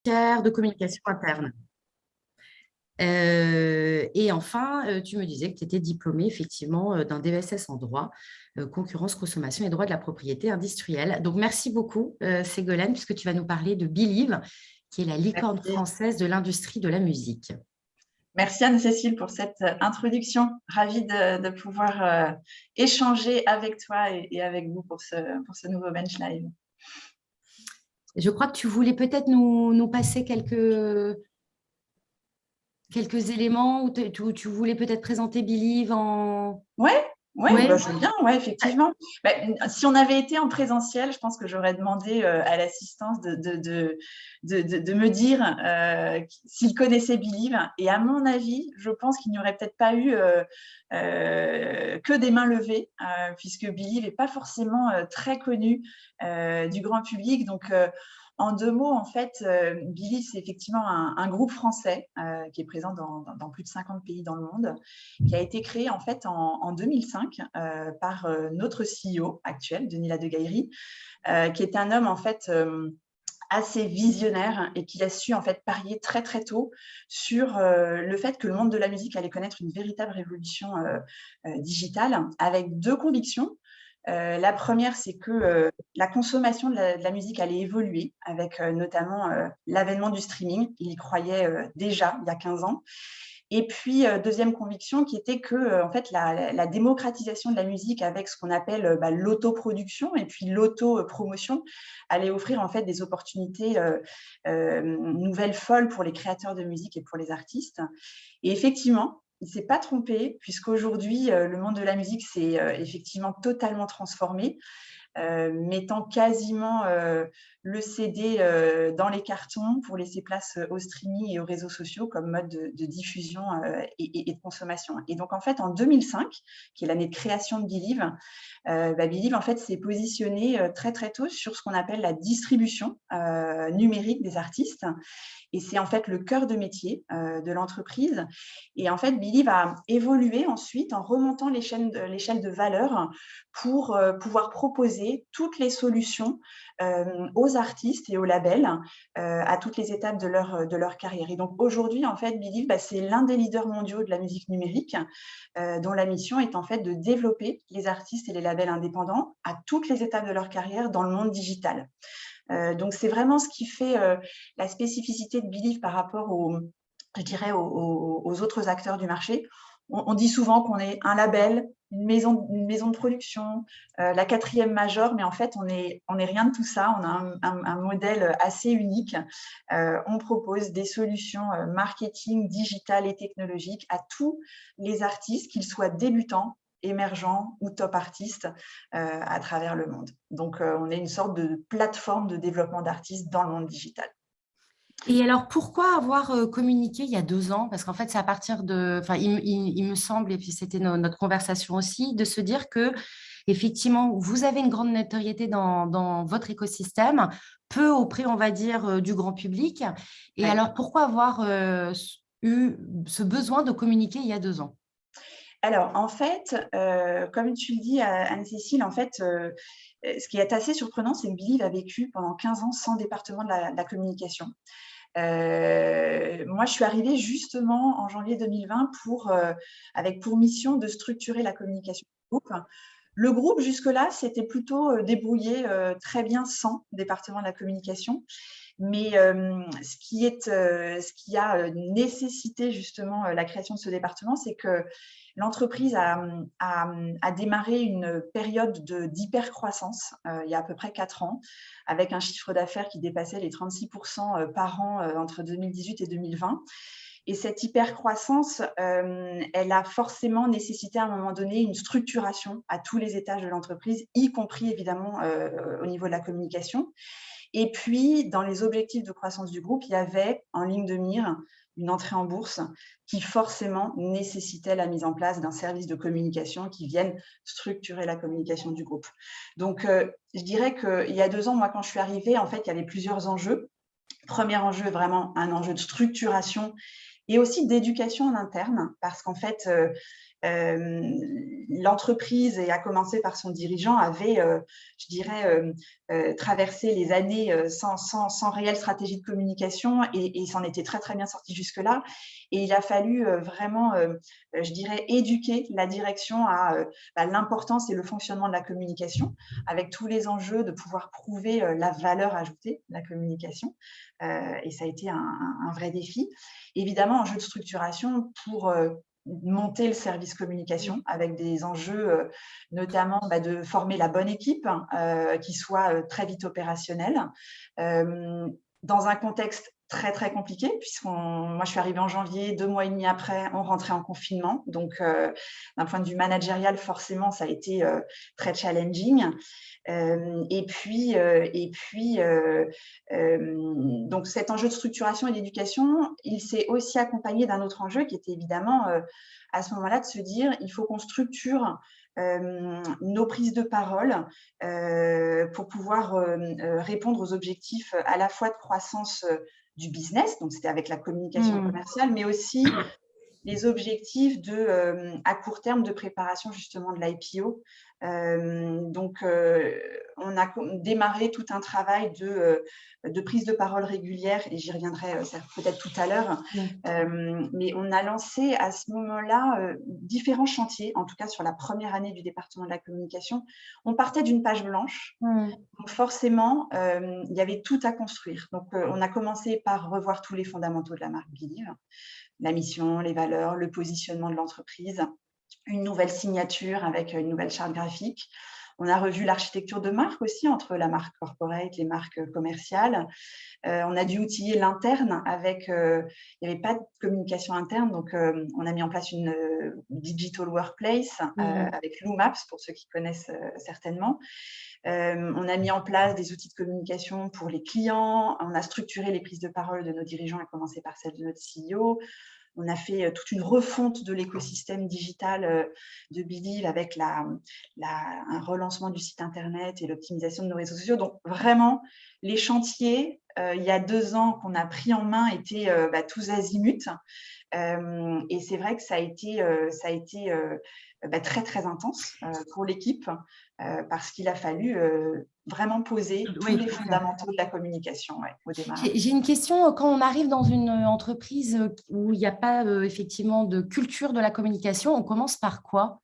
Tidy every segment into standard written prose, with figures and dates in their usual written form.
de communication interne. Et enfin, tu me disais que tu étais diplômée effectivement d'un DESS en droit, concurrence, consommation et droit de la propriété industrielle. Donc, merci beaucoup, Ségolène, puisque tu vas nous parler de Believe, qui est la licorne Merci. française de l'industrie de la musique. Merci Anne-Cécile pour cette introduction. Ravie de pouvoir échanger avec toi et avec vous pour ce nouveau Bench Live. Je crois que tu voulais peut-être nous passer quelques éléments où tu voulais peut-être présenter Believe en... Ouais, ouais, Ouais. bah, je veux bien, ouais, effectivement. Bah, si on avait été en présentiel, je pense que j'aurais demandé à l'assistance de me dire s'il connaissait Believe. Et à mon avis, je pense qu'il n'y aurait peut-être pas eu que des mains levées, puisque Believe n'est pas forcément très connu du grand public. Donc, en deux mots, en fait, Believe, c'est effectivement un groupe français qui est présent dans plus de 50 pays dans le monde, qui a été créé en fait en 2005 par notre CEO actuel, Denis Ladegaillerie, qui est un homme en fait assez visionnaire et qui a su en fait parier très très tôt sur le fait que le monde de la musique allait connaître une véritable révolution digitale, avec deux convictions. La première, c'est que la consommation de la musique allait évoluer avec notamment l'avènement du streaming. Il y croyait déjà il y a 15 ans. Et puis, deuxième conviction qui était que en fait, la démocratisation de la musique avec ce qu'on appelle l'autoproduction et puis l'autopromotion allait offrir en fait des opportunités nouvelles, folles pour les créateurs de musique et pour les artistes. Et effectivement, il ne s'est pas trompé, puisqu'aujourd'hui, le monde de la musique s'est effectivement totalement transformé, mettant quasiment le CD dans les cartons pour laisser place au streaming et aux réseaux sociaux comme mode de diffusion et de consommation. Et donc, en fait, en 2005, qui est l'année de création de Believe, Believe, en fait, s'est positionné très, très tôt sur ce qu'on appelle la distribution numérique des artistes. Et c'est en fait le cœur de métier de l'entreprise. Et en fait, Believe a évolué ensuite en remontant l'échelle de valeur pour pouvoir proposer toutes les solutions aux artistes et aux labels à toutes les étapes de leur carrière. Et donc aujourd'hui, en fait, Believe, c'est l'un des leaders mondiaux de la musique numérique, dont la mission est en fait de développer les artistes et les labels indépendants à toutes les étapes de leur carrière dans le monde digital. Donc, c'est vraiment ce qui fait la spécificité de Believe par rapport je dirais, aux autres acteurs du marché. On dit souvent qu'on est un label, une maison de production, la quatrième major, mais en fait, on est rien de tout ça. On a un modèle assez unique. On propose des solutions marketing, digitales et technologiques à tous les artistes, qu'ils soient débutants, émergents ou top artistes à travers le monde. Donc, on est une sorte de plateforme de développement d'artistes dans le monde digital. Et alors, pourquoi avoir communiqué il y a 2 ans? Parce qu'en fait, c'est à partir de, enfin, il me semble, et puis c'était notre conversation aussi, de se dire que effectivement, vous avez une grande notoriété dans votre écosystème, peu auprès, on va dire, du grand public. Et Ouais. alors, pourquoi avoir eu ce besoin de communiquer il y a 2 ans? Alors, en fait, comme tu le dis, Anne-Cécile, en fait, ce qui est assez surprenant, c'est que Believe a vécu pendant 15 ans sans département de la communication. Moi, je suis arrivée justement en janvier 2020 avec pour mission de structurer la communication du groupe. Le groupe, jusque-là, s'était plutôt débrouillé très bien sans département de la communication. Mais ce qui a nécessité justement la création de ce département, c'est que l'entreprise a démarré une période d'hypercroissance il y a à peu près 4 ans, avec un chiffre d'affaires qui dépassait les 36% par an entre 2018 et 2020. Et cette hypercroissance, elle a forcément nécessité à un moment donné une structuration à tous les étages de l'entreprise, y compris évidemment au niveau de la communication. Et puis, dans les objectifs de croissance du groupe, il y avait en ligne de mire une entrée en bourse qui forcément nécessitait la mise en place d'un service de communication qui vienne structurer la communication du groupe. Donc, je dirais qu'il y a 2 ans, moi, quand je suis arrivée, en fait, il y avait plusieurs enjeux. Premier enjeu, vraiment un enjeu de structuration et aussi d'éducation en interne, parce qu'en fait, l'entreprise, et à commencer par son dirigeant, avait, je dirais, traversé les années sans réelle stratégie de communication et s'en était très, très bien sorti jusque-là. Et il a fallu vraiment, je dirais, éduquer la direction à l'importance et le fonctionnement de la communication, avec tous les enjeux de pouvoir prouver la valeur ajoutée de la communication. Et ça a été un vrai défi. Évidemment, enjeu de structuration pour monter le service communication avec des enjeux notamment de former la bonne équipe qui soit très vite opérationnelle dans un contexte très, très compliqué, moi, je suis arrivée en janvier, 2 mois et demi après, on rentrait en confinement. Donc, d'un point de vue managérial, forcément, ça a été très challenging. Donc, cet enjeu de structuration et d'éducation, il s'est aussi accompagné d'un autre enjeu qui était évidemment, à ce moment-là, de se dire, il faut qu'on structure nos prises de parole pour pouvoir répondre aux objectifs à la fois de croissance du business, donc c'était avec la communication commerciale, mais aussi les objectifs à court terme de préparation justement de l'IPO. Donc, on a démarré tout un travail de prise de parole régulière, et j'y reviendrai peut-être tout à l'heure. Mais on a lancé à ce moment-là différents chantiers, en tout cas sur la première année du département de la communication. On partait d'une page blanche, donc forcément, il y avait tout à construire. Donc, on a commencé par revoir tous les fondamentaux de la marque Believe, la mission, les valeurs, le positionnement de l'entreprise, une nouvelle signature avec une nouvelle charte graphique. On a revu l'architecture de marque aussi entre la marque corporate, les marques commerciales. On a dû outiller l'interne avec, il n'y avait pas de communication interne, donc on a mis en place une digital workplace avec Loomaps, pour ceux qui connaissent certainement. On a mis en place des outils de communication pour les clients. On a structuré les prises de parole de nos dirigeants, à commencer par celle de notre CEO. On a fait toute une refonte de l'écosystème digital de Believe avec un relancement du site internet et l'optimisation de nos réseaux sociaux. Donc, vraiment, les chantiers, il y a 2 ans qu'on a pris en main, étaient tous azimuts. Et c'est vrai que ça a été très, très intense pour l'équipe parce qu'il a fallu vraiment poser tous les fondamentaux de la communication au démarrage. J'ai une question. Quand on arrive dans une entreprise où il n'y a pas effectivement de culture de la communication, on commence par quoi?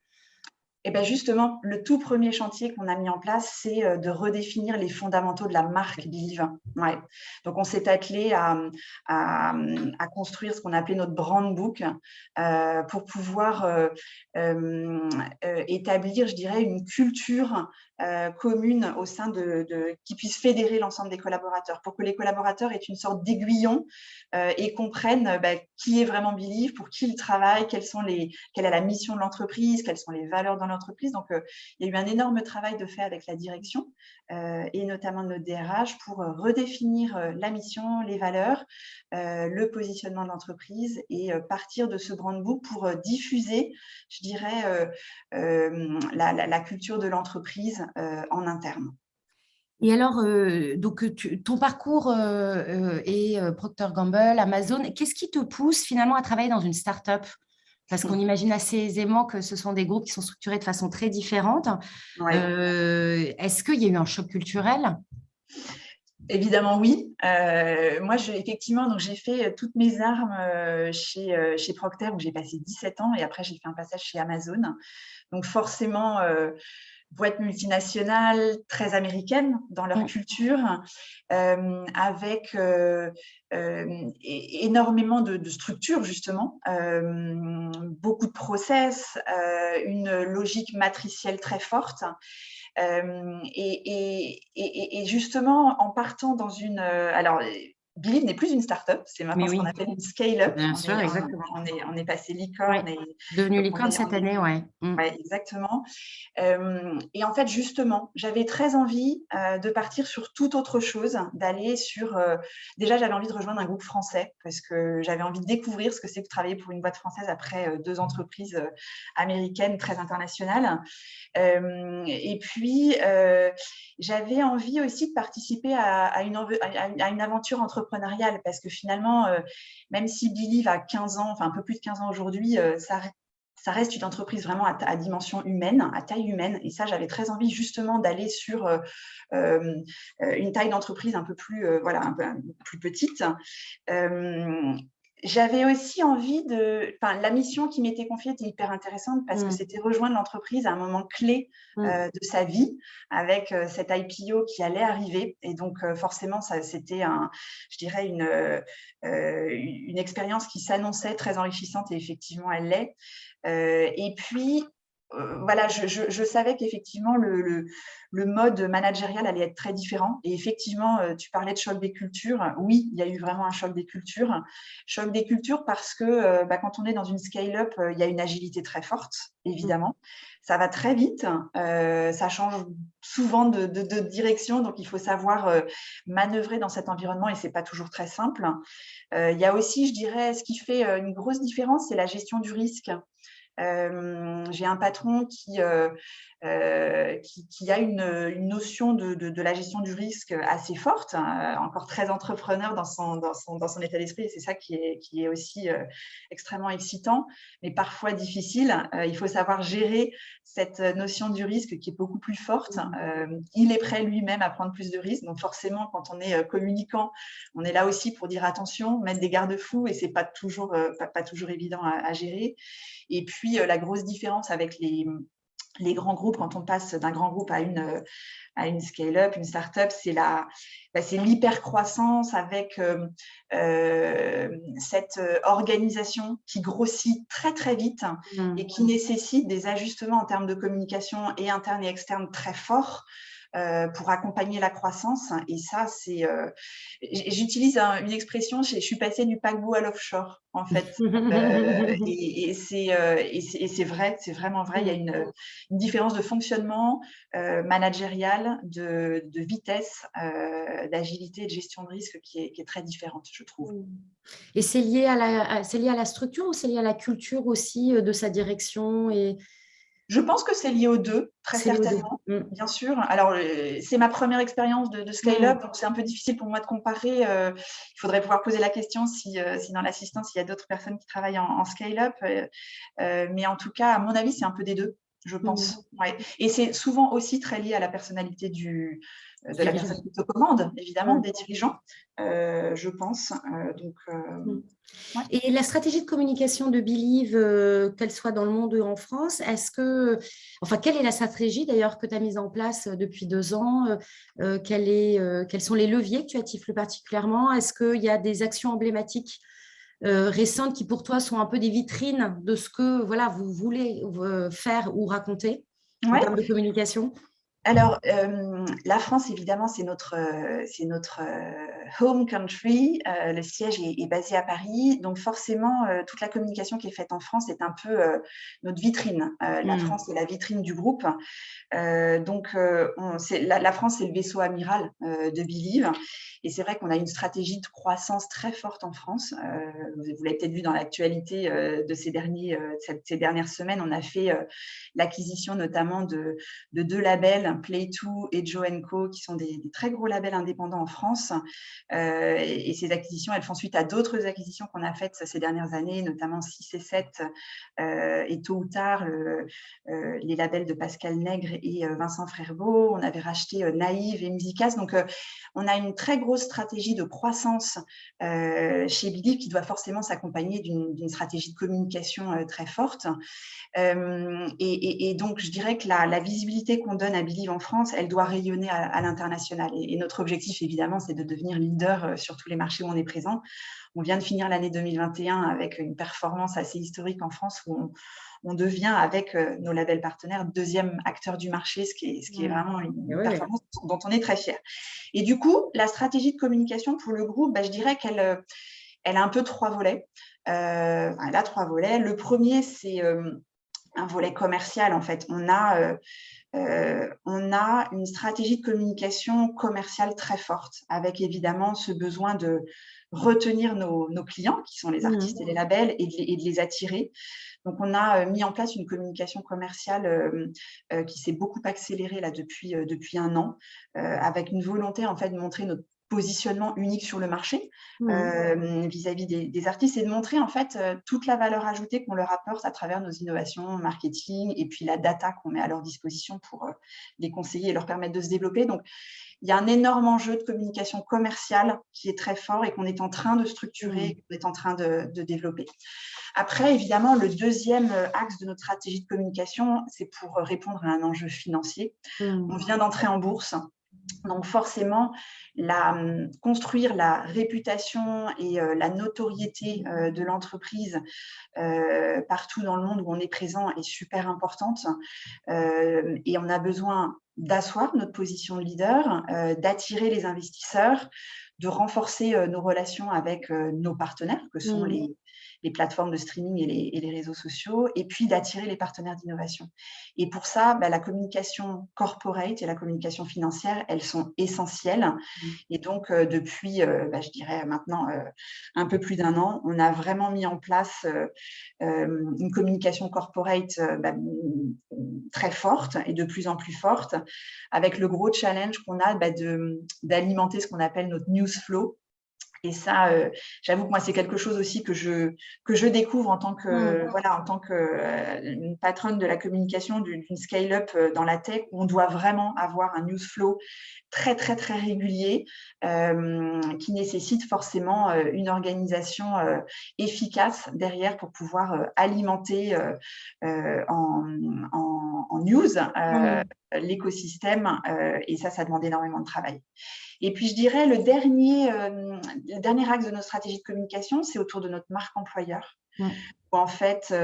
Et bien justement, le tout premier chantier qu'on a mis en place, c'est de redéfinir les fondamentaux de la marque Believe. Ouais. Donc, on s'est attelé à construire ce qu'on appelait notre brand book pour pouvoir établir, je dirais, une culture commune au sein qui puisse fédérer l'ensemble des collaborateurs, pour que les collaborateurs aient une sorte d'aiguillon et comprennent qui est vraiment Believe, pour qui il travaille, quelle est la mission de l'entreprise, quelles sont les valeurs dans l'entreprise. Donc, il y a eu un énorme travail de fait avec la direction et notamment de notre DRH pour redéfinir la mission, les valeurs, le positionnement de l'entreprise et partir de ce brand book pour diffuser, je dirais, la culture de l'entreprise en interne. Et alors, donc, ton parcours est Procter & Gamble, Amazon. Qu'est-ce qui te pousse finalement à travailler dans une start-up? Parce qu'on imagine assez aisément que ce sont des groupes qui sont structurés de façon très différente. Ouais. Est-ce qu'il y a eu un choc culturel? Évidemment, oui. Moi, effectivement, donc j'ai fait toutes mes armes chez Procter, où j'ai passé 17 ans, et après, j'ai fait un passage chez Amazon. Donc, forcément, boîte multinationale, très américaine dans leur culture, avec énormément de structures, justement, beaucoup de process, une logique matricielle très forte. Et justement, en partant dans une… alors, Believe n'est plus une start-up, c'est maintenant ce qu'on appelle une scale-up. Bien sûr, exactement. On est passé licorne. Ouais. Devenu licorne cette année, ouais. Oui, exactement. Et en fait, justement, j'avais très envie de partir sur toute autre chose, d'aller sur… déjà, j'avais envie de rejoindre un groupe français parce que j'avais envie de découvrir ce que c'est que travailler pour une boîte française après 2 entreprises américaines très internationales. Et puis, j'avais envie aussi de participer à une aventure entrepreneuriale parce que finalement, même si Believe a 15 ans, enfin un peu plus de 15 ans aujourd'hui, ça ça reste une entreprise vraiment à dimension humaine, à taille humaine. Et ça, j'avais très envie justement d'aller sur une taille d'entreprise un peu plus, un peu plus petite. J'avais aussi envie la mission qui m'était confiée était hyper intéressante parce que c'était rejoindre l'entreprise à un moment clé de sa vie avec cette IPO qui allait arriver. Et donc, forcément, c'était je dirais une expérience qui s'annonçait très enrichissante et effectivement, elle l'est. Et puis, voilà, je savais qu'effectivement, le mode managérial allait être très différent. Et effectivement, tu parlais de choc des cultures. Oui, il y a eu vraiment un choc des cultures. Choc des cultures parce que quand on est dans une scale-up, il y a une agilité très forte, évidemment. Ça va très vite. Ça change souvent de direction. Donc, il faut savoir manœuvrer dans cet environnement et ce n'est pas toujours très simple. Il y a aussi, je dirais, ce qui fait une grosse différence, c'est la gestion du risque. J'ai un patron qui a une notion de la gestion du risque assez forte, encore très entrepreneur dans son état d'esprit, et c'est ça qui est aussi extrêmement excitant, mais parfois difficile. Il faut savoir gérer cette notion du risque qui est beaucoup plus forte. Il est prêt lui-même à prendre plus de risques, donc forcément, quand on est communicant, on est là aussi pour dire attention, mettre des garde-fous, et c'est pas toujours évident à gérer. Et puis, la grosse différence avec les grands groupes, quand on passe d'un grand groupe à une scale-up, une start-up, c'est l'hyper-croissance avec cette organisation qui grossit très, très vite et qui nécessite des ajustements en termes de communication et interne et externe très forts. Pour accompagner la croissance. Et ça, j'utilise une expression, je suis passée du paquebot à l'offshore, en fait. Et c'est vrai, c'est vraiment vrai. Il y a une différence de fonctionnement managérial, de vitesse, d'agilité et de gestion de risque qui est très différente, je trouve. Et c'est lié c'est lié à la structure ou c'est lié à la culture aussi de sa direction Je pense que c'est lié aux deux, très certainement, bien sûr. Alors, c'est ma première expérience de scale-up, donc c'est un peu difficile pour moi de comparer. Il faudrait pouvoir poser la question si dans l'assistance, il y a d'autres personnes qui travaillent en scale-up. Mais en tout cas, à mon avis, c'est un peu des deux, je pense. Ouais. Et c'est souvent aussi très lié à la personnalité de la personne qui te commande, évidemment, des dirigeants, je pense. Ouais. Et la stratégie de communication de Believe, qu'elle soit dans le monde ou en France, quelle est la stratégie d'ailleurs que tu as mise en place depuis 2 ans? Quels sont les leviers que tu actives plus particulièrement? Est-ce qu'il y a des actions emblématiques récentes qui pour toi sont un peu des vitrines de ce que vous voulez faire ou raconter en termes de communication? Alors, la France, évidemment, c'est notre home country. Le siège est basé à Paris. Donc, forcément, toute la communication qui est faite en France est un peu notre vitrine. La France est la vitrine du groupe. La France, c'est le vaisseau amiral de Believe. Et c'est vrai qu'on a une stratégie de croissance très forte en France. Vous l'avez peut-être vu dans l'actualité de ces dernières semaines. On a fait l'acquisition notamment de 2 labels, Play2 et Joe & Co, qui sont des très gros labels indépendants en France. Et ces acquisitions, elles font suite à d'autres acquisitions qu'on a faites ces dernières années, notamment 6 et 7, et tôt ou tard, les labels de Pascal Nègre et Vincent Frerbeau. On avait racheté Naïve et Musicas. Donc, on a une très grosse stratégie de croissance chez Believe qui doit forcément s'accompagner d'une stratégie de communication très forte. Et donc, je dirais que la visibilité qu'on donne à Believe en France, elle doit rayonner à l'international. Et notre objectif, évidemment, c'est de devenir leader sur tous les marchés où on est présent. On vient de finir l'année 2021 avec une performance assez historique en France où on devient, avec nos labels partenaires, 2e acteur du marché, ce qui est vraiment une performance dont on est très fiers. Et du coup, la stratégie de communication pour le groupe, je dirais qu'elle a un peu 3 volets. Elle a 3 volets. Le premier, c'est un volet commercial, en fait. On a une stratégie de communication commerciale très forte, avec évidemment ce besoin de retenir nos clients, qui sont les artistes et les labels, et de les attirer. Donc, on a mis en place une communication commerciale qui s'est beaucoup accélérée là, depuis 1 an, avec une volonté en fait, de montrer notre positionnement unique sur le marché vis-à-vis des artistes, et de montrer en fait toute la valeur ajoutée qu'on leur apporte à travers nos innovations marketing et puis la data qu'on met à leur disposition pour les conseiller et leur permettre de se développer. Donc, il y a un énorme enjeu de communication commerciale qui est très fort et qu'on est en train de structurer, qu'on est en train de développer. Après, évidemment, le deuxième axe de notre stratégie de communication, c'est pour répondre à un enjeu financier. On vient d'entrer en bourse. Donc forcément, construire la réputation et la notoriété de l'entreprise partout dans le monde où on est présent est super importante. Et on a besoin d'asseoir notre position de leader, d'attirer les investisseurs, de renforcer nos relations avec nos partenaires, que sont les plateformes de streaming et les réseaux sociaux, et puis d'attirer les partenaires d'innovation. Et pour ça, la communication corporate et la communication financière, elles sont essentielles. Et donc, depuis, je dirais maintenant un peu plus d'1 an, on a vraiment mis en place une communication corporate très forte et de plus en plus forte, avec le gros challenge qu'on a d'alimenter ce qu'on appelle notre news flow. Et ça, j'avoue que moi, c'est quelque chose aussi que je découvre en tant que, une patronne de la communication d'une scale-up dans la tech, où on doit vraiment avoir un news flow très, très, très régulier qui nécessite forcément une organisation efficace derrière pour pouvoir alimenter en news l'écosystème. Et ça demande énormément de travail. Et puis, je dirais, le dernier axe de notre stratégie de communication, c'est autour de notre marque employeur. Où, en fait,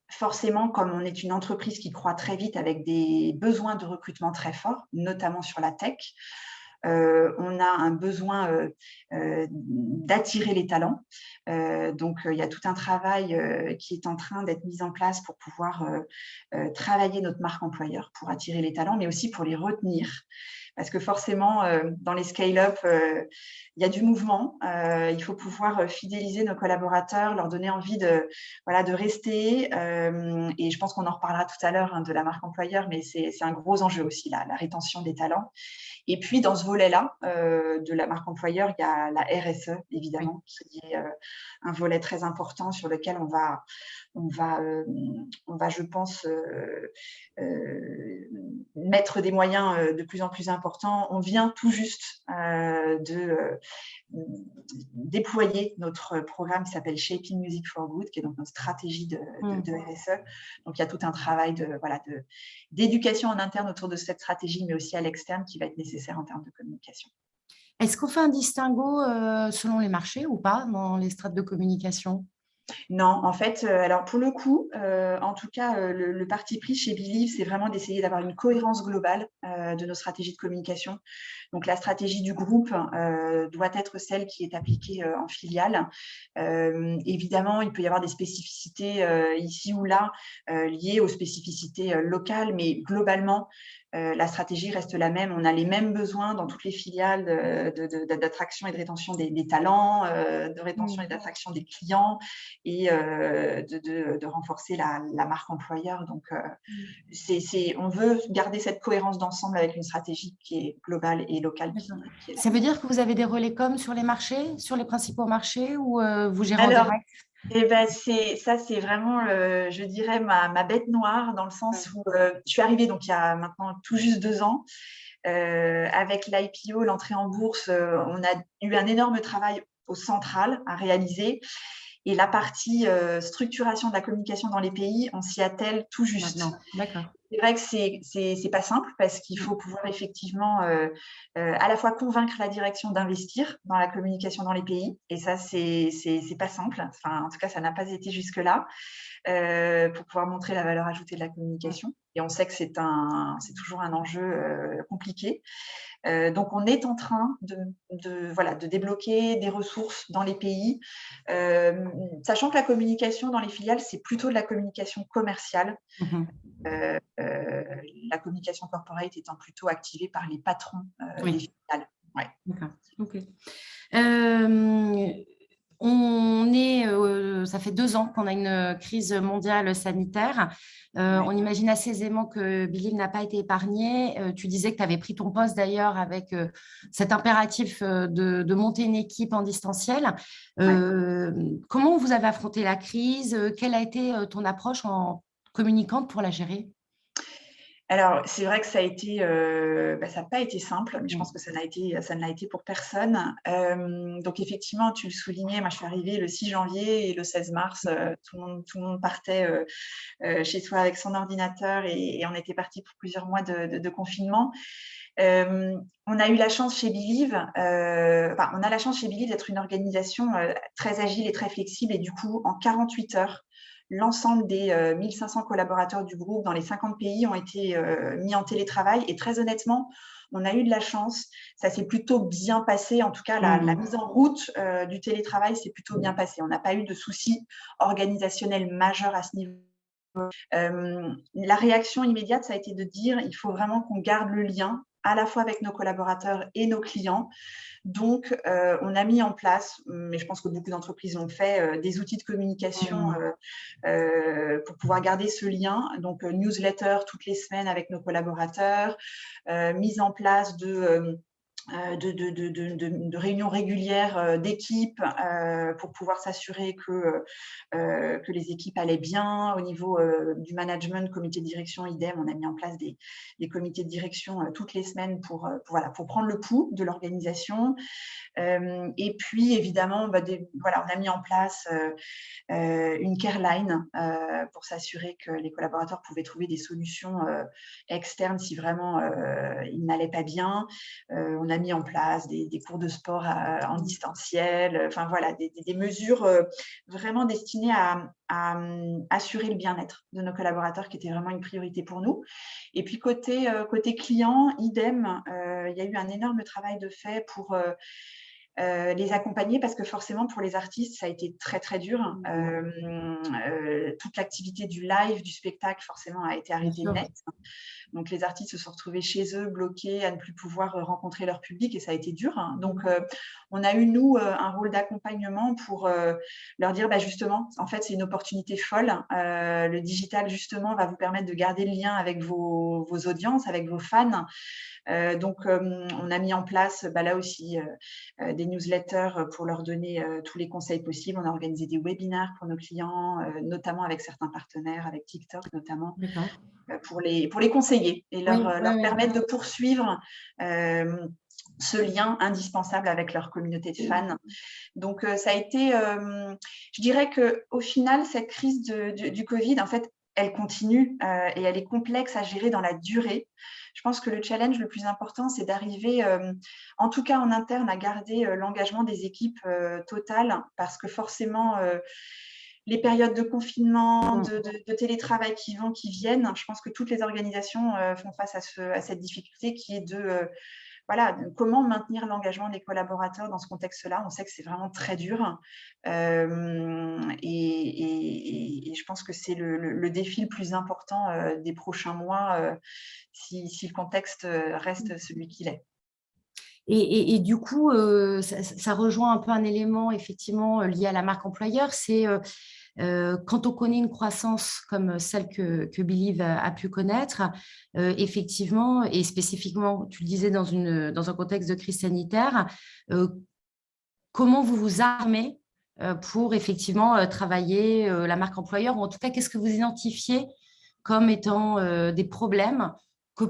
forcément, comme on est une entreprise qui croît très vite avec des besoins de recrutement très forts, notamment sur la tech, on a un besoin d'attirer les talents. Donc, il y a tout un travail qui est en train d'être mis en place pour pouvoir travailler notre marque employeur, pour attirer les talents, mais aussi pour les retenir. Parce que forcément, dans les scale-up, il y a du mouvement. Il faut pouvoir fidéliser nos collaborateurs, leur donner envie de rester. Et je pense qu'on en reparlera tout à l'heure de la marque employeur, mais c'est un gros enjeu aussi, la rétention des talents. Et puis, dans ce volet-là de la marque employeur, il y a la RSE, évidemment, qui est un volet très important sur lequel on va, je pense, mettre des moyens de plus en plus importants. On vient tout juste de déployer notre programme qui s'appelle Shaping Music for Good, qui est donc notre stratégie de RSE. Donc, il y a tout un travail d'éducation en interne autour de cette stratégie, mais aussi à l'externe qui va être nécessaire en termes de communication. Est-ce qu'on fait un distinguo selon les marchés ou pas dans les strates de communication? Non, en fait, alors pour le coup, en tout cas, le parti pris chez Believe, c'est vraiment d'essayer d'avoir une cohérence globale de nos stratégies de communication. Donc, la stratégie du groupe doit être celle qui est appliquée en filiale. Évidemment, il peut y avoir des spécificités ici ou là liées aux spécificités locales, mais globalement, la stratégie reste la même. On a les mêmes besoins dans toutes les filiales d'attraction et de rétention des talents, de rétention et d'attraction des clients, et de renforcer la marque employeur. Donc, on veut garder cette cohérence d'ensemble avec une stratégie qui est globale et locale. Ça veut dire que vous avez des relais com sur les marchés, sur les principaux marchés, ou vous gérez en Alors, direct? c'est vraiment, je dirais, ma bête noire, dans le sens où je suis arrivée donc il y a maintenant tout juste 2 ans. Avec l'IPO, l'entrée en bourse, on a eu un énorme travail au central à réaliser. Et la partie structuration de la communication dans les pays, on s'y attelle tout juste. D'accord. C'est vrai que c'est pas simple, parce qu'il faut pouvoir effectivement à la fois convaincre la direction d'investir dans la communication dans les pays, et ça, c'est pas simple. Enfin, en tout cas, ça n'a pas été jusque-là, pour pouvoir montrer la valeur ajoutée de la communication. Et on sait que c'est toujours un enjeu compliqué. Donc, on est en train de débloquer des ressources dans les pays, sachant que la communication dans les filiales, c'est plutôt de la communication commerciale. La communication corporate étant plutôt activée par les patrons des filiales. Ouais. D'accord. Ok. Ça ça fait 2 ans qu'on a une crise mondiale sanitaire. On imagine assez aisément que Believe n'a pas été épargné. Tu disais que tu avais pris ton poste d'ailleurs avec cet impératif de monter une équipe en distanciel. Ouais. Comment vous avez affronté la crise? Quelle a été ton approche en communicante pour la gérer? Alors, c'est vrai que ça a été, ça n'a pas été simple, mais je pense Mm. que ça ne l'a été pour personne. Donc effectivement, tu le soulignais, moi je suis arrivée le 6 janvier et le 16 mars, tout le monde partait, chez soi avec son ordinateur et on était partis pour plusieurs mois de confinement. On a eu la chance chez Believe, on a la chance chez Believe d'être une organisation, très agile et très flexible et du coup, en 48 heures, l'ensemble des 1 500 collaborateurs du groupe dans les 50 pays ont été mis en télétravail et très honnêtement, on a eu de la chance. Ça s'est plutôt bien passé. En tout cas, la mise en route du télétravail s'est plutôt bien passée. On n'a pas eu de soucis organisationnels majeurs à ce niveau. La réaction immédiate, ça a été de dire il faut vraiment qu'on garde le lien à la fois avec nos collaborateurs et nos clients. Donc, on a mis en place, mais je pense que beaucoup d'entreprises l'ont fait, des outils de communication pour pouvoir garder ce lien. Donc, newsletter toutes les semaines avec nos collaborateurs, mise en place de réunions régulières d'équipe pour pouvoir s'assurer que les équipes allaient bien. Au niveau du management, comité de direction, idem, on a mis en place des comités de direction toutes les semaines pour prendre le pouls de l'organisation. Et puis, évidemment, on a mis en place une care line pour s'assurer que les collaborateurs pouvaient trouver des solutions externes si vraiment ils n'allaient pas bien. On a mis en place des cours de sport en distanciel, des mesures vraiment destinées à assurer le bien-être de nos collaborateurs qui était vraiment une priorité pour nous. Et puis côté client, idem, il y a eu un énorme travail de fait pour les accompagner parce que forcément pour les artistes ça a été très très dur. Toute l'activité du live, du spectacle forcément a été arrêtée net. Donc les artistes se sont retrouvés chez eux bloqués à ne plus pouvoir rencontrer leur public et ça a été dur. Donc on a eu nous un rôle d'accompagnement pour leur dire justement en fait c'est une opportunité folle. Le digital justement va vous permettre de garder le lien avec vos audiences, avec vos fans. Donc, on a mis en place là aussi des newsletters pour leur donner tous les conseils possibles. On a organisé des webinaires pour nos clients, notamment avec certains partenaires, avec TikTok notamment, pour les conseiller et leur permettre de poursuivre ce lien indispensable avec leur communauté de fans. Donc, ça a été, je dirais qu'au final, cette crise du Covid, en fait, elle continue et elle est complexe à gérer dans la durée. Je pense que le challenge le plus important, c'est d'arriver, en tout cas en interne, à garder l'engagement des équipes totales parce que forcément, les périodes de confinement, de télétravail qui vont, qui viennent, je pense que toutes les organisations font face à cette difficulté qui est de comment maintenir l'engagement des collaborateurs dans ce contexte-là. On sait que c'est vraiment très dur et je pense que c'est le défi le plus important des prochains mois si le contexte reste celui qu'il est. Et du coup, ça rejoint un peu un élément effectivement lié à la marque employeur, c'est quand on connaît une croissance comme celle que Believe a pu connaître, effectivement, et spécifiquement, tu le disais dans un contexte de crise sanitaire, comment vous vous armez pour effectivement travailler la marque employeur, ou en tout cas, qu'est-ce que vous identifiez comme étant des problèmes que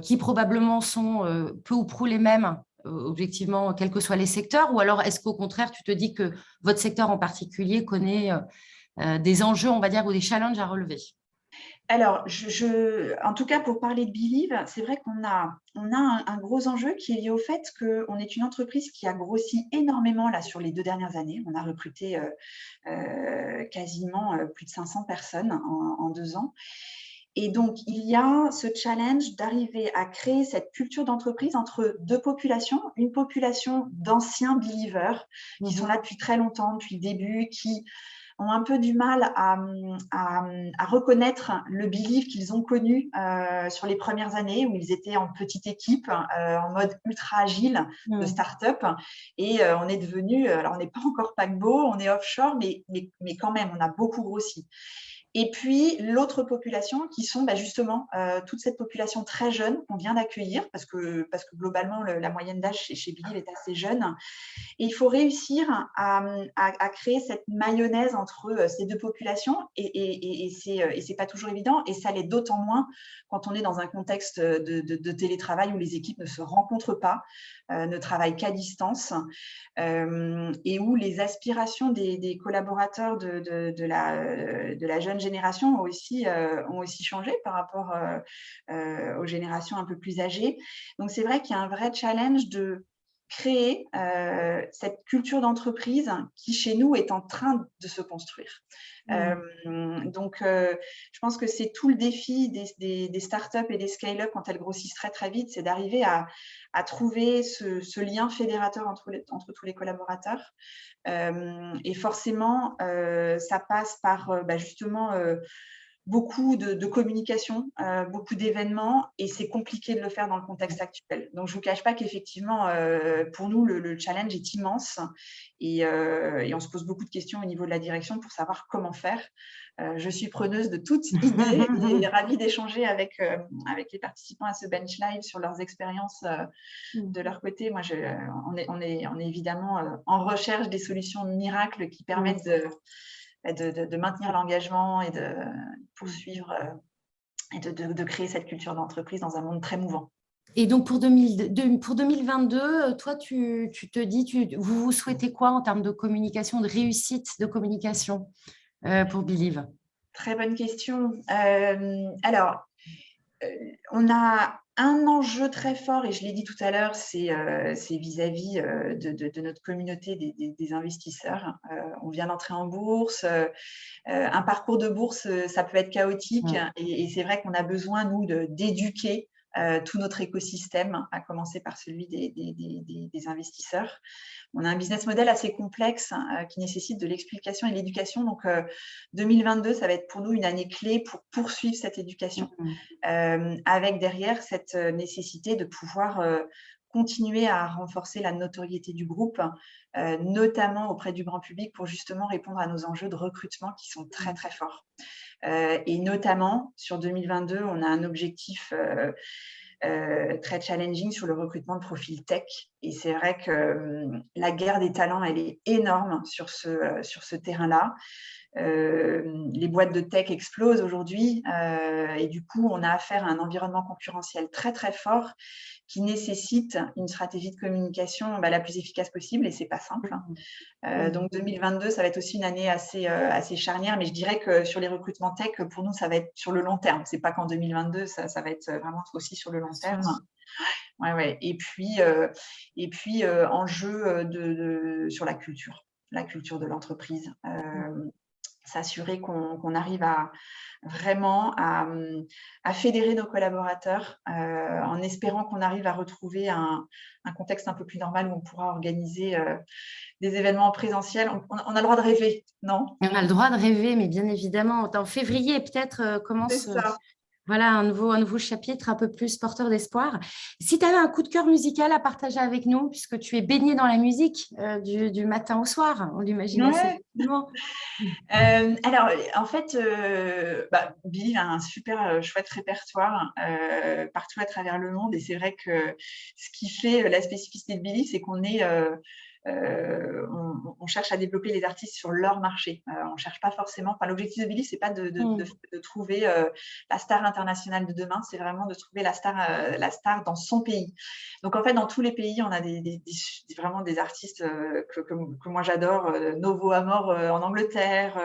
qui probablement sont peu ou prou les mêmes, objectivement, quels que soient les secteurs, ou alors est-ce qu'au contraire, tu te dis que votre secteur en particulier connaît des enjeux, on va dire, ou des challenges à relever? Alors, en tout cas, pour parler de Believe, c'est vrai qu'on a un gros enjeu qui est lié au fait qu'on est une entreprise qui a grossi énormément là, sur les 2 dernières années. On a recruté quasiment plus de 500 personnes en 2 ans. Et donc, il y a ce challenge d'arriver à créer cette culture d'entreprise entre deux populations. Une population d'anciens believers qui sont là depuis très longtemps, depuis le début, qui ont un peu du mal à reconnaître le Believe qu'ils ont connu sur les premières années où ils étaient en petite équipe, en mode ultra agile de start-up. Et on est devenu, alors on n'est pas encore paquebot, on est offshore, mais quand même, on a beaucoup grossi. Et puis, l'autre population qui sont justement toute cette population très jeune qu'on vient d'accueillir, parce que globalement, la moyenne d'âge chez Believe est assez jeune. Et il faut réussir à créer cette mayonnaise entre ces deux populations et c'est pas toujours évident et ça l'est d'autant moins quand on est dans un contexte de télétravail où les équipes ne se rencontrent pas, ne travaillent qu'à distance et où les aspirations des collaborateurs de la jeune génération ont aussi changé par rapport aux générations un peu plus âgées. Donc, c'est vrai qu'il y a un vrai challenge de créer cette culture d'entreprise qui, chez nous, est en train de se construire. Donc, je pense que c'est tout le défi des startups et des scale-up quand elles grossissent très, très vite, c'est d'arriver à trouver ce lien fédérateur entre tous les collaborateurs. Et forcément, ça passe par justement beaucoup de communication, beaucoup d'événements, et c'est compliqué de le faire dans le contexte actuel. Donc, je ne vous cache pas qu'effectivement, pour nous, le challenge est immense et on se pose beaucoup de questions au niveau de la direction pour savoir comment faire. Je suis preneuse de toute idée et ravie d'échanger avec les participants à ce Bench Live sur leurs expériences de leur côté. Moi, on est évidemment en recherche des solutions miracles qui permettent de maintenir l'engagement et de poursuivre et de créer cette culture d'entreprise dans un monde très mouvant. Et donc, pour 2022, toi, tu te dis, vous souhaitez quoi en termes de communication, de réussite de communication pour Believe? Très bonne question. Alors, on a un enjeu très fort, et je l'ai dit tout à l'heure, c'est vis-à-vis de notre communauté des investisseurs. On vient d'entrer en bourse. Un parcours de bourse, ça peut être chaotique. Et c'est vrai qu'on a besoin, nous, d'éduquer tout notre écosystème, à commencer par celui des investisseurs. On a un business model assez complexe qui nécessite de l'explication et de l'éducation. Donc, 2022, ça va être pour nous une année clé pour poursuivre cette éducation, avec derrière cette nécessité de pouvoir continuer à renforcer la notoriété du groupe, notamment auprès du grand public, pour justement répondre à nos enjeux de recrutement qui sont très, très forts. Et notamment, sur 2022, on a un objectif très challenging sur le recrutement de profils tech. Et c'est vrai que la guerre des talents, elle est énorme sur ce terrain-là. Les boîtes de tech explosent aujourd'hui et du coup, on a affaire à un environnement concurrentiel très, très fort qui nécessite une stratégie de communication la plus efficace possible, et c'est pas simple. Donc 2022, ça va être aussi une année assez charnière, mais je dirais que sur les recrutements tech, pour nous, ça va être sur le long terme. C'est pas qu'en 2022, ça va être vraiment aussi sur le long terme. Ouais. Et puis enjeu sur la culture de l'entreprise. S'assurer qu'on arrive vraiment à fédérer nos collaborateurs en espérant qu'on arrive à retrouver un contexte un peu plus normal où on pourra organiser des événements présentiels. On a le droit de rêver, non? On a le droit de rêver, mais bien évidemment, en février, peut-être commence voilà, un nouveau chapitre un peu plus porteur d'espoir. Si tu avais un coup de cœur musical à partager avec nous, puisque tu es baigné dans la musique du matin au soir, on l'imagine assez facilement. Alors, en fait, Believe a un super chouette répertoire partout à travers le monde. Et c'est vrai que ce qui fait la spécificité de Believe, c'est qu'on est... on cherche à développer les artistes sur leur marché. On ne cherche pas forcément. L'objectif de Believe, c'est pas de trouver la star internationale de demain, c'est vraiment de trouver la star dans son pays. Donc, en fait, dans tous les pays, on a vraiment des artistes que moi j'adore. Novo Amor en Angleterre,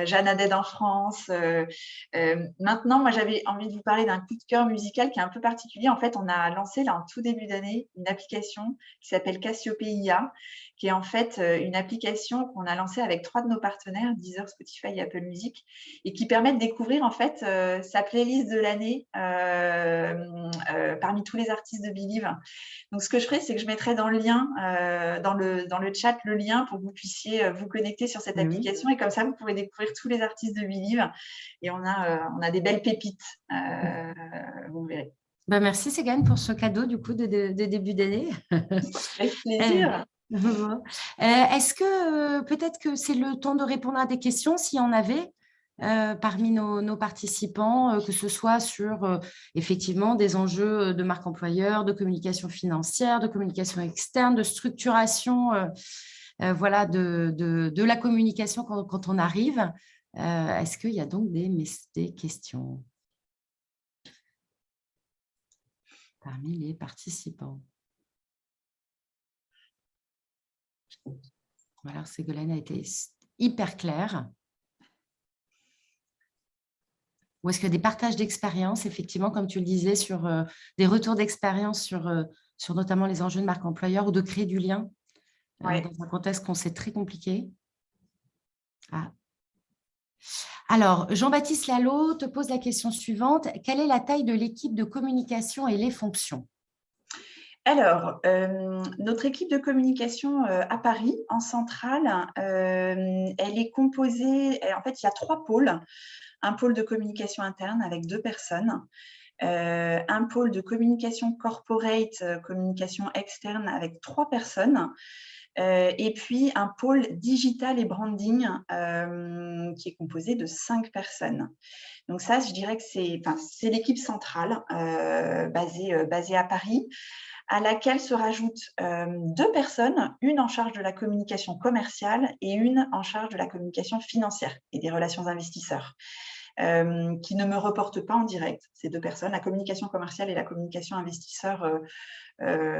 Jeanne Haddad en France. Maintenant, moi, j'avais envie de vous parler d'un coup de cœur musical qui est un peu particulier. En fait, on a lancé là en tout début d'année une application qui s'appelle Cassiopeia, Alpha, qui est en fait une application qu'on a lancée avec 3 de nos partenaires, Deezer, Spotify et Apple Music, et qui permet de découvrir en fait sa playlist de l'année parmi tous les artistes de Believe. Donc, ce que je ferai, c'est que je mettrai dans le lien, dans le chat, le lien pour que vous puissiez vous connecter sur cette application. Et comme ça, vous pourrez découvrir tous les artistes de Believe. Et on a des belles pépites. Vous verrez. Ben, merci Ségane pour ce cadeau du coup de début d'année. Avec plaisir. Est-ce que peut-être que c'est le temps de répondre à des questions s'il y en avait parmi nos participants, que ce soit sur effectivement des enjeux de marque employeur, de communication financière, de communication externe, de structuration voilà, de la communication quand on arrive. Est-ce qu'il y a donc des questions parmi les participants? Alors, Ségolène a été hyper claire. Ou est-ce qu'il y a des partages d'expérience, effectivement, comme tu le disais, sur des retours d'expérience sur notamment les enjeux de marque employeur ou de créer du lien dans un contexte qu'on sait très compliqué? Alors, Jean-Baptiste Lalo te pose la question suivante. Quelle est la taille de l'équipe de communication et les fonctions? Alors, notre équipe de communication à Paris, en centrale, elle est composée, en fait, il y a 3 pôles. Un pôle de communication interne avec 2 personnes, un pôle de communication corporate, communication externe avec 3 personnes, et puis un pôle digital et branding qui est composé de 5 personnes. Donc ça, je dirais que c'est l'équipe centrale basée à Paris, à laquelle se rajoutent 2 personnes, une en charge de la communication commerciale et une en charge de la communication financière et des relations investisseurs, qui ne me reportent pas en direct. Ces 2 personnes, la communication commerciale et la communication investisseur,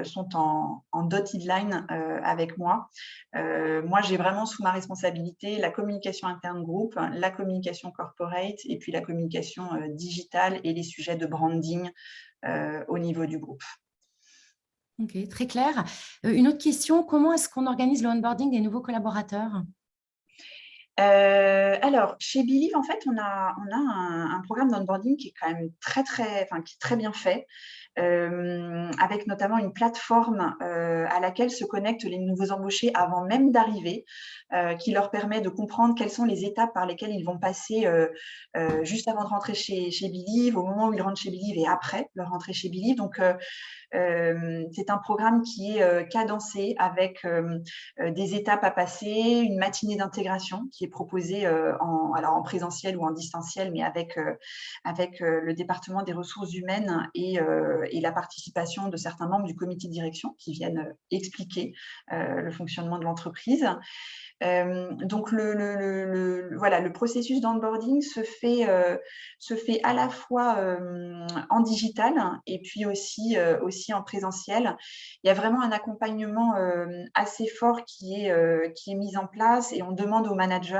sont en dotted line avec moi. Moi, j'ai vraiment sous ma responsabilité la communication interne groupe, la communication corporate et puis la communication digitale et les sujets de branding au niveau du groupe. Ok, très clair. Une autre question, comment est-ce qu'on organise le onboarding des nouveaux collaborateurs? Alors, chez Believe, en fait, on a un programme d'onboarding qui est quand même qui est très bien fait, avec notamment une plateforme à laquelle se connectent les nouveaux embauchés avant même d'arriver, qui leur permet de comprendre quelles sont les étapes par lesquelles ils vont passer juste avant de rentrer chez Believe, au moment où ils rentrent chez Believe et après leur rentrée chez Believe. Donc, c'est un programme qui est cadencé avec des étapes à passer, une matinée d'intégration qui est proposée alors en présentiel ou en distanciel, mais avec le département des ressources humaines et la participation de certains membres du comité de direction qui viennent expliquer le fonctionnement de l'entreprise. Donc, le processus d'onboarding se fait à la fois en digital et puis aussi en présentiel. Il y a vraiment un accompagnement assez fort qui est mis en place et on demande aux managers,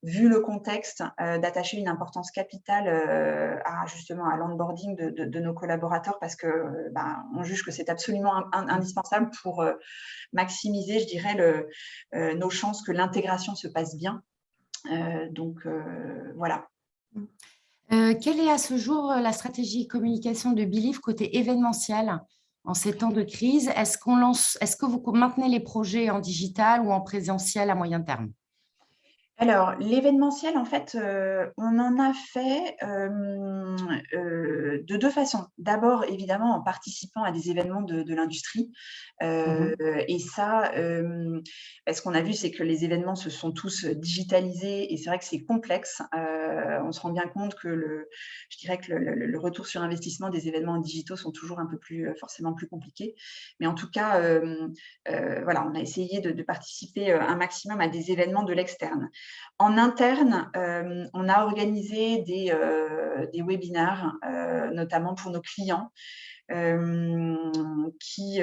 vu le contexte, d'attacher une importance capitale justement à l'onboarding de nos collaborateurs parce que on juge que c'est absolument indispensable pour maximiser, je dirais, nos chances que l'intégration se passe bien. Donc, voilà. Quelle est à ce jour la stratégie communication de Believe côté événementiel en ces temps de crise? Est-ce que vous maintenez les projets en digital ou en présentiel à moyen terme? Alors, l'événementiel, en fait, on en a fait de 2 façons. D'abord, évidemment, en participant à des événements de l'industrie. Et ça, ce qu'on a vu, c'est que les événements se sont tous digitalisés et c'est vrai que c'est complexe. On se rend bien compte que je dirais que le retour sur investissement des événements digitaux sont toujours un peu plus, forcément plus compliqués. Mais en tout cas, voilà, on a essayé de participer un maximum à des événements de l'externe. En interne, on a organisé des webinaires, notamment pour nos clients, qui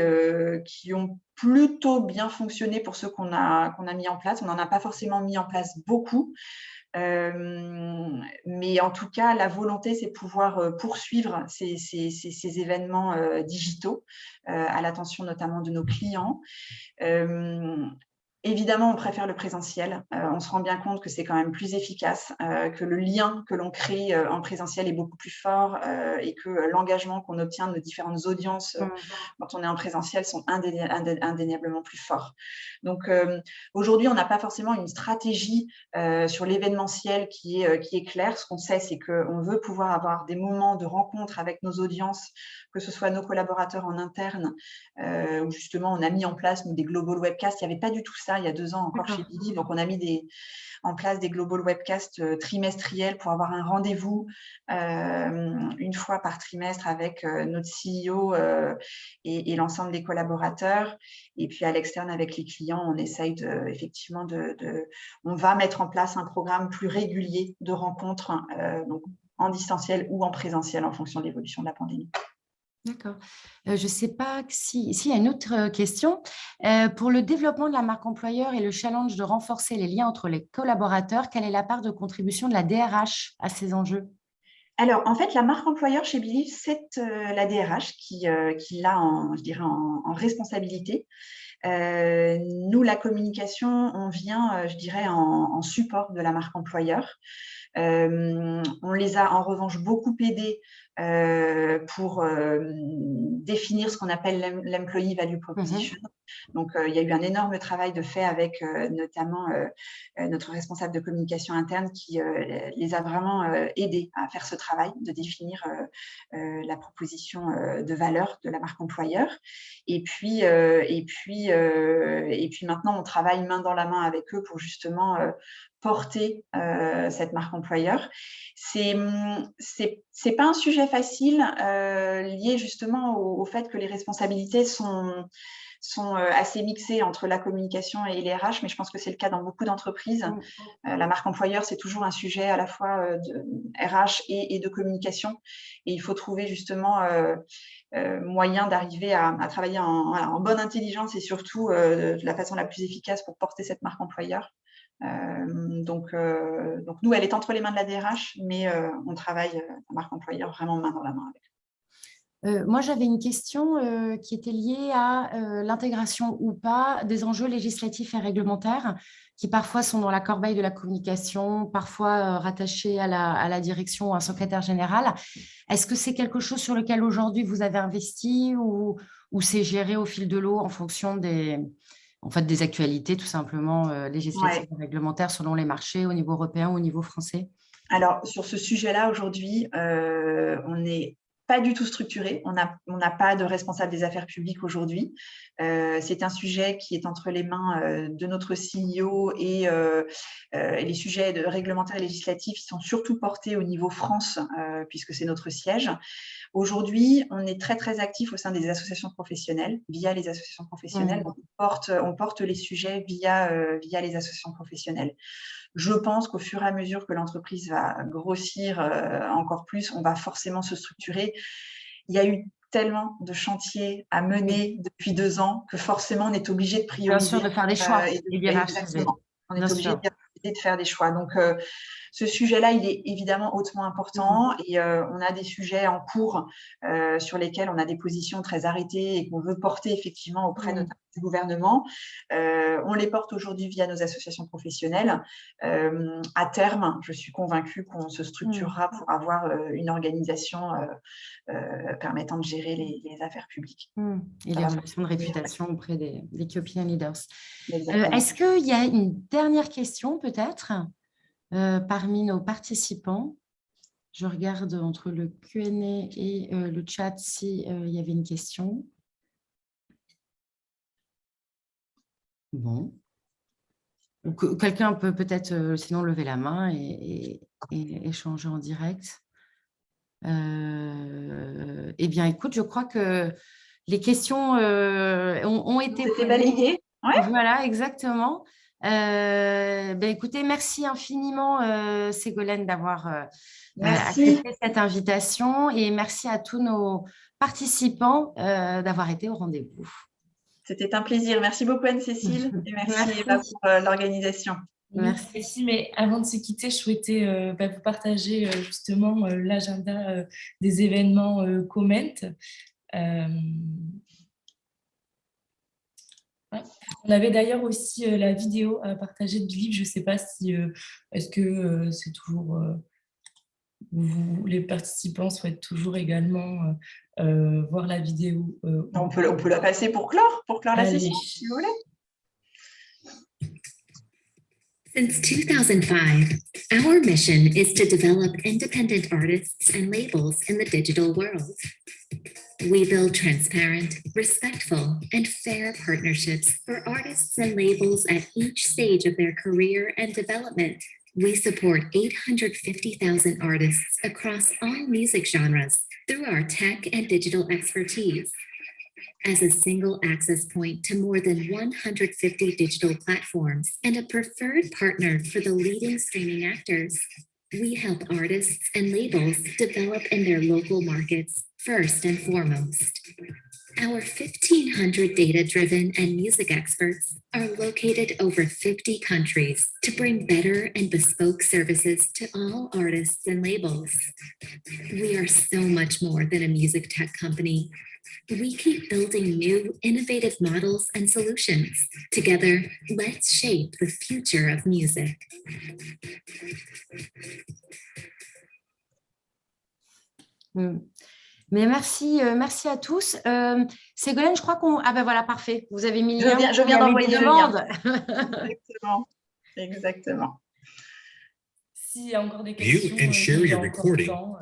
ont plutôt bien fonctionné pour ceux qu'on a mis en place. On n'en a pas forcément mis en place beaucoup, Mais en tout cas, la volonté, c'est de pouvoir poursuivre ces événements digitaux à l'attention notamment de nos clients. Évidemment, on préfère le présentiel. On se rend bien compte que c'est quand même plus efficace, que le lien que l'on crée en présentiel est beaucoup plus fort et que l'engagement qu'on obtient de nos différentes audiences quand on est en présentiel sont indéniablement plus forts. Donc, aujourd'hui, on n'a pas forcément une stratégie sur l'événementiel qui est claire. Ce qu'on sait, c'est qu'on veut pouvoir avoir des moments de rencontre avec nos audiences, que ce soit nos collaborateurs en interne, où justement on a mis en place des global webcasts. Il n'y avait pas du tout ça il y a 2 ans encore chez Believe. Donc, on a mis en place des global webcasts trimestriels pour avoir un rendez-vous une fois par trimestre avec notre CEO et l'ensemble des collaborateurs. Et puis, à l'externe, avec les clients, on essaye effectivement on va mettre en place un programme plus régulier de rencontres, donc en distanciel ou en présentiel en fonction de l'évolution de la pandémie. D'accord. Je ne sais pas s'il y a une autre question. Pour le développement de la marque employeur et le challenge de renforcer les liens entre les collaborateurs, quelle est la part de contribution de la DRH à ces enjeux? Alors, en fait, la marque employeur chez Believe, c'est la DRH qui l'a je dirais en responsabilité. Nous, la communication, on vient, je dirais, en support de la marque employeur. On les a en revanche beaucoup aidés pour définir ce qu'on appelle l'employee value proposition. Donc, il y a eu un énorme travail de fait avec notamment notre responsable de communication interne qui les a vraiment aidés à faire ce travail de définir la proposition de valeur de la marque employeur. Et puis maintenant, on travaille main dans la main avec eux pour justement porter cette marque employeur. C'est pas un sujet facile lié justement au fait que les responsabilités sont assez mixées entre la communication et les RH, mais je pense que c'est le cas dans beaucoup d'entreprises. La marque employeur, c'est toujours un sujet à la fois de RH et de communication. Et il faut trouver justement moyen d'arriver à travailler en bonne intelligence et surtout de la façon la plus efficace pour porter cette marque employeur. Donc, nous, elle est entre les mains de la DRH, mais on travaille la marque employeur vraiment main dans la main avec. Moi, j'avais une question qui était liée à l'intégration ou pas des enjeux législatifs et réglementaires qui parfois sont dans la corbeille de la communication, parfois rattachés à la direction ou à un secrétaire général. Est-ce que c'est quelque chose sur lequel aujourd'hui vous avez investi ou c'est géré au fil de l'eau en fonction des actualités tout simplement législatives et réglementaires selon les marchés au niveau européen ou au niveau français? Alors, sur ce sujet-là, aujourd'hui, on n'est pas du tout structuré. On n'a pas de responsable des affaires publiques aujourd'hui. C'est un sujet qui est entre les mains de notre CEO et les sujets réglementaires et législatifs sont surtout portés au niveau France, puisque c'est notre siège. Aujourd'hui, on est très, très actif au sein des associations professionnelles, via les associations professionnelles. Donc, on porte les sujets via les associations professionnelles. Je pense qu'au fur et à mesure que l'entreprise va grossir encore plus, on va forcément se structurer. Il y a eu tellement de chantiers à mener depuis 2 ans que forcément, on est obligé de prioriser. Bien sûr, de faire des choix. Exactement. On est obligé de faire des choix. Donc, ce sujet-là, il est évidemment hautement important et on a des sujets en cours sur lesquels on a des positions très arrêtées et qu'on veut porter effectivement auprès du gouvernement. On les porte aujourd'hui via nos associations professionnelles. À terme, je suis convaincue qu'on se structurera pour avoir une organisation permettant de gérer les affaires publiques. Et les relations de réputation auprès des key opinion leaders. Exactement. Est-ce qu'il y a une dernière question peut-être parmi nos participants? Je regarde entre le Q&A et le chat s'il y avait une question. Bon. Quelqu'un peut peut-être sinon lever la main et échanger en direct. Eh bien, écoute, je crois que les questions ont été posées. Balayées. Ouais. Voilà, exactement. Écoutez, merci infiniment, Ségolène, d'avoir accepté cette invitation et merci à tous nos participants d'avoir été au rendez-vous. C'était un plaisir. Merci beaucoup, Anne-Cécile, et merci. Pour l'organisation. Oui, Merci. merci. Mais avant de se quitter, je souhaitais vous partager justement l'agenda des événements Comment. Euh, ouais. On avait d'ailleurs aussi la vidéo à partager de Vive. Je ne sais pas si est-ce que c'est toujours les participants souhaitent toujours également voir la vidéo. On peut la passer pour clore la session, Allez. si vous voulez. Since 2005, our mission is to develop independent artists and labels in the digital world. We build transparent, respectful, and fair partnerships for artists and labels at each stage of their career and development. We support 850,000 artists across all music genres through our tech and digital expertise. As a single access point to more than 150 digital platforms and a preferred partner for the leading streaming actors, we help artists and labels develop in their local markets first and foremost. Our 1,500 data-driven and music experts are located over 50 countries to bring better and bespoke services to all artists and labels. We are so much more than a music tech company. We keep building new, innovative models and solutions. Together, let's shape the future of music. Mais merci, merci à tous. Ségolène, je crois qu'on... Ah ben voilà, parfait. Vous avez mis le lien. Je viens d'envoyer le lien. Exactement. Exactement. S'il y a encore des questions, il y a encore temps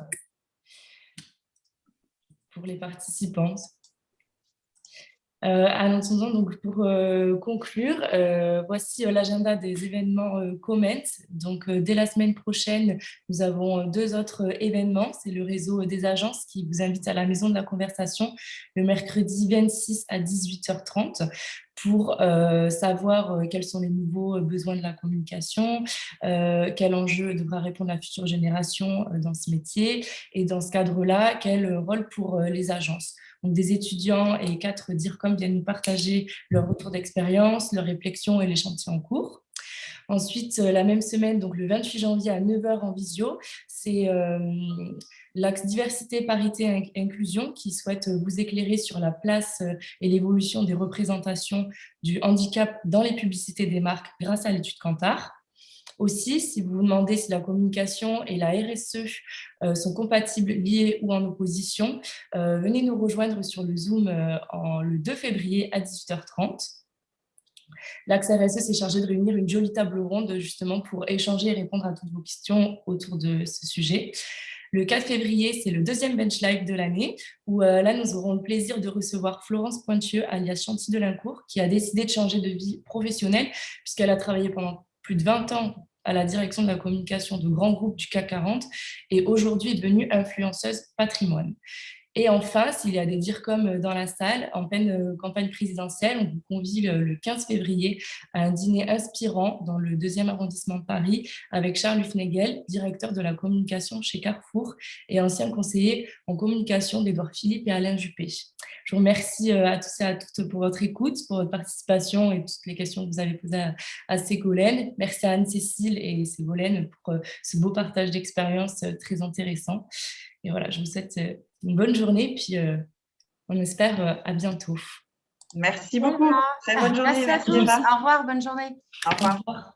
pour les participants. En attendant, donc pour conclure, voici l'agenda des événements Comment. Donc, dès la semaine prochaine, nous avons 2 autres événements. C'est le réseau des agences qui vous invite à la Maison de la Conversation le mercredi 26 à 18h30 pour savoir quels sont les nouveaux besoins de la communication, quel enjeu devra répondre la future génération dans ce métier et dans ce cadre-là, quel rôle pour les agences. Donc, des étudiants et 4 DIRCOM viennent nous partager leur retour d'expérience, leurs réflexions et les chantiers en cours. Ensuite, la même semaine, donc le 28 janvier à 9h en visio, c'est l'axe diversité, parité et inclusion qui souhaite vous éclairer sur la place et l'évolution des représentations du handicap dans les publicités des marques grâce à l'étude Kantar. Aussi, si vous vous demandez si la communication et la RSE sont compatibles, liées ou en opposition, venez nous rejoindre sur le Zoom le 2 février à 18h30. L'axe RSE s'est chargé de réunir une jolie table ronde justement pour échanger et répondre à toutes vos questions autour de ce sujet. Le 4 février, c'est le 2e Bench Live de l'année, où là, nous aurons le plaisir de recevoir Florence Pointieux, alias Chanty Delincourt, qui a décidé de changer de vie professionnelle, puisqu'elle a travaillé pendant plus de 20 ans à la direction de la communication de grands groupes du CAC 40 et aujourd'hui est devenue influenceuse patrimoine. Et enfin, s'il y a des DIRCOM dans la salle, en pleine campagne présidentielle, on vous convie le 15 février à un dîner inspirant dans le 2e arrondissement de Paris avec Charles Hufnagel, directeur de la communication chez Carrefour et ancien conseiller en communication d'Édouard Philippe et Alain Juppé. Je vous remercie à tous et à toutes pour votre écoute, pour votre participation et toutes les questions que vous avez posées à Ségolène. Merci à Anne-Cécile et Ségolène pour ce beau partage d'expérience très intéressant. Et voilà, je vous souhaite une bonne journée, puis on espère à bientôt. Merci beaucoup. Très bonne journée. Merci à tous. Au revoir, bonne journée. Au revoir. Au revoir.